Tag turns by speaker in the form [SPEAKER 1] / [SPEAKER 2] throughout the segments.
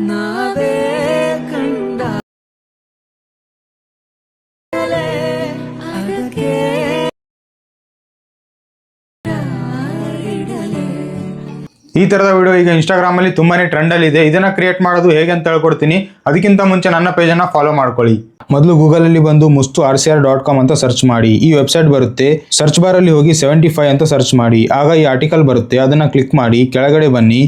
[SPEAKER 1] ನಾವೇ ಕಂಡ ಅದಕ್ಕೆ
[SPEAKER 2] ಈ ಥರದ ವಿಡಿಯೋ ಈಗ ಇನ್ಸ್ಟಾಗ್ರಾಮಲ್ಲಿ ತುಂಬಾ ಟ್ರೆಂಡಲ್ಲಿದೆ. ಇದನ್ನು ಕ್ರಿಯೇಟ್ ಮಾಡೋದು ಹೇಗೆ ಅಂತ ಹೇಳ್ಕೊಡ್ತೀನಿ. ಅದಕ್ಕಿಂತ ಮುಂಚೆ ನನ್ನ ಪೇಜನ್ನು ಫಾಲೋ ಮಾಡ್ಕೊಳ್ಳಿ. ಮೊದಲು ಗೂಗಲಲ್ಲಿ ಬಂದು mustu.rcr.com ಅಂತ ಸರ್ಚ್ ಮಾಡಿ. ಈ ವೆಬ್ಸೈಟ್ ಬರುತ್ತೆ. ಸರ್ಚ್ ಬಾರಲ್ಲಿ ಹೋಗಿ 75 ಅಂತ ಸರ್ಚ್ ಮಾಡಿ. ಆಗ ಈ ಆರ್ಟಿಕಲ್ ಬರುತ್ತೆ. ಅದನ್ನು ಕ್ಲಿಕ್ ಮಾಡಿ ಕೆಳಗಡೆ ಬನ್ನಿ.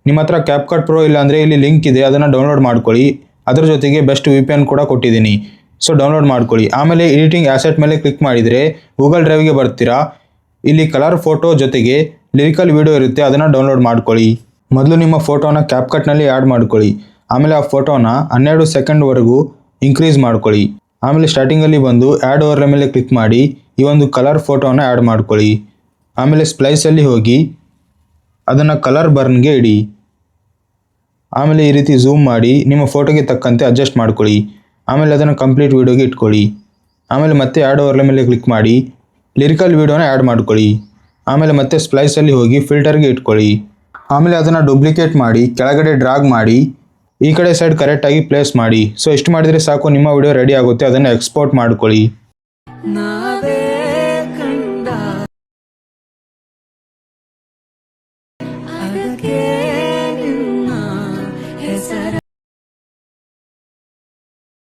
[SPEAKER 2] ನಿಮ್ಮ ಹತ್ರ CapCut Pro ಇಲ್ಲಾಂದರೆ ಇಲ್ಲಿ ಲಿಂಕ್ ಇದೆ, ಅದನ್ನು ಡೌನ್ಲೋಡ್ ಮಾಡ್ಕೊಳ್ಳಿ. ಅದರ ಜೊತೆಗೆ ಬೆಸ್ಟ್ VPN ಕೂಡ ಕೊಟ್ಟಿದ್ದೀನಿ. ಸೊ ಡೌನ್ಲೋಡ್ ಮಾಡ್ಕೊಳ್ಳಿ. ಆಮೇಲೆ ಎಡಿಟಿಂಗ್ ಆ್ಯಸೆಟ್ ಮೇಲೆ ಕ್ಲಿಕ್ ಮಾಡಿದರೆ ಗೂಗಲ್ ಡ್ರೈವ್ಗೆ ಬರ್ತೀರಾ. ಇಲ್ಲಿ ಕಲರ್ ಫೋಟೋ ಜೊತೆಗೆ ಲಿರಿಕಲ್ ವಿಡಿಯೋ ಇರುತ್ತೆ, ಅದನ್ನು ಡೌನ್ಲೋಡ್ ಮಾಡ್ಕೊಳ್ಳಿ. ಮೊದಲು ನಿಮ್ಮ ಫೋಟೋನ CapCutನಲ್ಲಿ ಆ್ಯಡ್ ಮಾಡ್ಕೊಳ್ಳಿ. ಆಮೇಲೆ ಆ ಫೋಟೋನ 12 ಸೆಕೆಂಡ್ವರೆಗೂ ಇನ್ಕ್ರೀಸ್ ಮಾಡ್ಕೊಳ್ಳಿ. ಆಮೇಲೆ ಸ್ಟಾರ್ಟಿಂಗಲ್ಲಿ ಬಂದು ಆ್ಯಡ್ ಓವರ್ಲೇ ಮೇಲೆ ಕ್ಲಿಕ್ ಮಾಡಿ ಈ ಒಂದು ಕಲರ್ ಫೋಟೋನ ಆ್ಯಡ್ ಮಾಡ್ಕೊಳ್ಳಿ. ಆಮೇಲೆ ಸ್ಪ್ಲೈಸಲ್ಲಿ ಹೋಗಿ ಅದನ್ನು ಕಲರ್ ಬರ್ನ್ಗೆ ಇಡಿ. ಆಮೇಲೆ ಈ ರೀತಿ ಝೂಮ್ ಮಾಡಿ ನಿಮ್ಮ ಫೋಟೋಗೆ ತಕ್ಕಂತೆ ಅಡ್ಜಸ್ಟ್ ಮಾಡ್ಕೊಳ್ಳಿ. ಆಮೇಲೆ ಅದನ್ನು ಕಂಪ್ಲೀಟ್ ವೀಡಿಯೋಗೆ ಇಟ್ಕೊಳ್ಳಿ. ಆಮೇಲೆ ಮತ್ತೆ ಆ್ಯಡ್ ಓವರ್ಲೇ ಮೇಲೆ ಕ್ಲಿಕ್ ಮಾಡಿ ಲಿರಿಕಲ್ ವೀಡಿಯೋನ ಆ್ಯಡ್ ಮಾಡ್ಕೊಳ್ಳಿ. ಆಮೇಲೆ ಮತ್ತೆ ಸ್ಪ್ಲೈಸಲ್ಲಿ ಹೋಗಿ ಫಿಲ್ಟರ್ಗೆ ಇಟ್ಕೊಳ್ಳಿ. ಆಮೇಲೆ ಅದನ್ನು ಡೂಪ್ಲಿಕೇಟ್ ಮಾಡಿ ಕೆಳಗಡೆ ಡ್ರಾಗ್ ಮಾಡಿ ಈ ಕಡೆ ಸೈಡ್ ಕರೆಕ್ಟಾಗಿ ಪ್ಲೇಸ್ ಮಾಡಿ. ಸೊ ಇಷ್ಟು ಮಾಡಿದರೆ ಸಾಕು, ನಿಮ್ಮ ವಿಡಿಯೋ ರೆಡಿ ಆಗುತ್ತೆ. ಅದನ್ನು ಎಕ್ಸ್ಪೋರ್ಟ್ ಮಾಡ್ಕೊಳ್ಳಿ.
[SPEAKER 1] ನಾವೇ ಕಂಡ ಅದಕ್ಕೆ